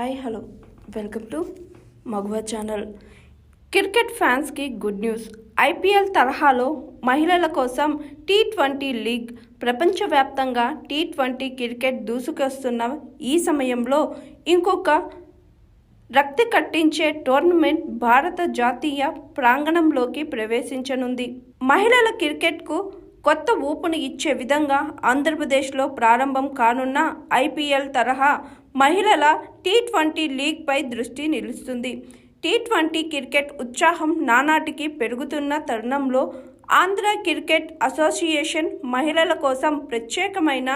Hi hello welcome to Maguva channel. Cricket ఫ్యాన్స్కి good news. IPL తరహాలో మహిళల కోసం T20 లీగ్ ప్రపంచవ్యాప్తంగా T20 క్రికెట్ దూసుకొస్తున్న ఈ సమయంలో ఇంకొక రక్తి కట్టించే టోర్నమెంట్ భారత జాతీయ ప్రాంగణంలోకి ప్రవేశించనుంది. మహిళల క్రికెట్కు కొత్త ఊపుని ఇచ్చే విధంగా ఆంధ్రప్రదేశ్లో ప్రారంభం కానున్న ఐపీఎల్ తరహా మహిళల T20 లీగ్పై దృష్టి నిలుస్తుంది. T20 క్రికెట్ ఉత్సాహం నానాటికి పెరుగుతున్న తరుణంలో ఆంధ్ర క్రికెట్ అసోసియేషన్ మహిళల కోసం ప్రత్యేకమైన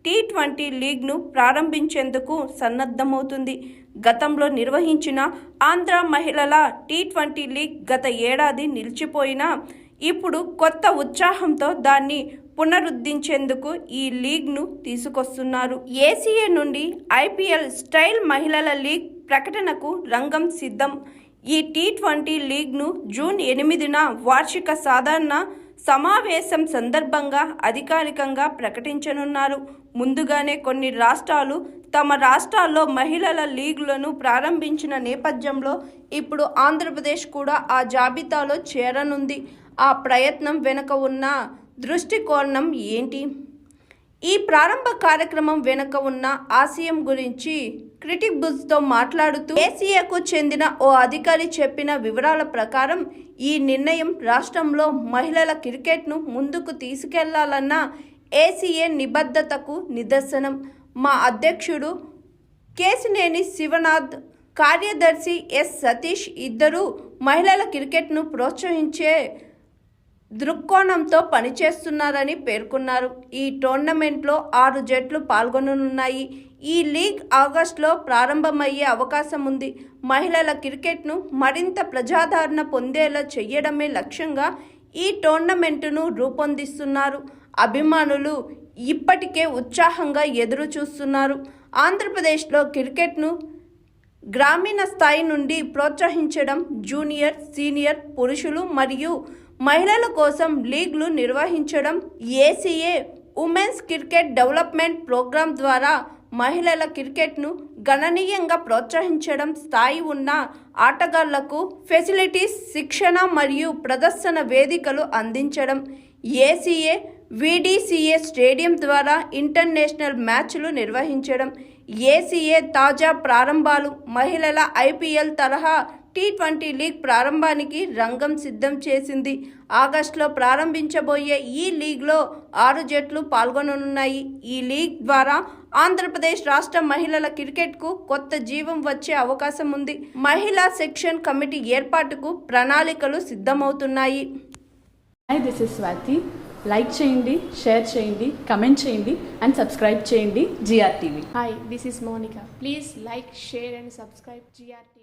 T20 లీగ్ను ప్రారంభించేందుకు సన్నద్ధమవుతుంది. గతంలో నిర్వహించిన ఆంధ్ర మహిళల T20 లీగ్ గత ఏడాది నిలిచిపోయినా ఇప్పుడు కొత్త ఉత్సాహంతో దాన్ని పునరుద్ధరించేందుకు ఈ లీగ్ను తీసుకొస్తున్నారు. ఏసీఏ నుండి ఐపీఎల్ స్టైల్ మహిళల లీగ్ ప్రకటనకు రంగం సిద్ధం. ఈ T20 లీగ్ను జూన్ 8న వార్షిక సాధారణ సమావేశం సందర్భంగా అధికారికంగా ప్రకటించనున్నారు. ముందుగానే కొన్ని రాష్ట్రాలు తమ రాష్ట్రాల్లో మహిళల లీగులను ప్రారంభించిన నేపథ్యంలో ఇప్పుడు ఆంధ్రప్రదేశ్ కూడా ఆ జాబితాలో చేరనుంది. ఆ ప్రయత్నం వెనుక ఉన్న దృష్టికోణం ఏంటి? ఈ ప్రారంభ కార్యక్రమం వెనుక ఉన్న ఆశయం గురించి క్రిటిక్ బుజ్తో మాట్లాడుతూ ఏసీఏకు చెందిన ఓ అధికారి చెప్పిన వివరాల ప్రకారం ఈ నిర్ణయం రాష్ట్రంలో మహిళల క్రికెట్ను ముందుకు తీసుకెళ్లాలన్న ఏసీఏ నిబద్ధతకు నిదర్శనం. మా అధ్యక్షుడు కేశినేని శివనాథ్, కార్యదర్శి ఎస్ సతీష్ ఇద్దరు మహిళల క్రికెట్ను ప్రోత్సహించే దృక్కోణంతో పనిచేస్తున్నారని పేర్కొన్నారు. ఈ టోర్నమెంట్లో 6 జట్లు పాల్గొననున్నాయి. ఈ లీగ్ ఆగస్టులో ప్రారంభమయ్యే అవకాశం ఉంది. మహిళల క్రికెట్ను మరింత ప్రజాదరణ పొందేలా చేయడమే లక్ష్యంగా ఈ టోర్నమెంటును రూపొందిస్తున్నారు. అభిమానులు ఇప్పటికే ఉత్సాహంగా ఎదురు చూస్తున్నారు. ఆంధ్రప్రదేశ్లో క్రికెట్ను గ్రామీణ స్థాయి నుండి ప్రోత్సహించడం, జూనియర్, సీనియర్, పురుషులు మరియు మహిళల కోసం లీగ్లు నిర్వహించడం, ACA women's cricket development programme ద్వారా మహిళల క్రికెట్ను గణనీయంగా ప్రోత్సహించడం, స్థాయి ఉన్న ఆటగాళ్లకు ఫెసిలిటీస్, శిక్షణ మరియు ప్రదర్శన వేదికలు అందించడం, ఏసీఏ వీడీసీఏ స్టేడియం ద్వారా ఇంటర్నేషనల్ మ్యాచ్లు నిర్వహించడం, ఏసీఏ తాజా ప్రారంభాలు మహిళల ఐపీఎల్ తరహా T20 లీగ్ ప్రారంభానికి రంగం సిద్ధం చేసింది. ఆగస్టులో ప్రారంభించబోయే ఈ లీగ్లో 6 జట్లు పాల్గొననున్నాయి. ఈ లీగ్ ద్వారా ఆంధ్రప్రదేశ్ రాష్ట్ర మహిళల క్రికెట్కు కొత్త జీవం వచ్చే అవకాశం ఉంది. మహిళా సెక్షన్ కమిటీ ఏర్పాటుకు ప్రణాళికలు సిద్ధమవుతున్నాయి. Hi, this is Swathi. Like చేయండి, షేర్ చేయండి, కమెంట్ చేయండి అండ్ సబ్స్క్రైబ్ చేయండి GRTV. Hi, this is Monica. Please like, share and subscribe GRTV.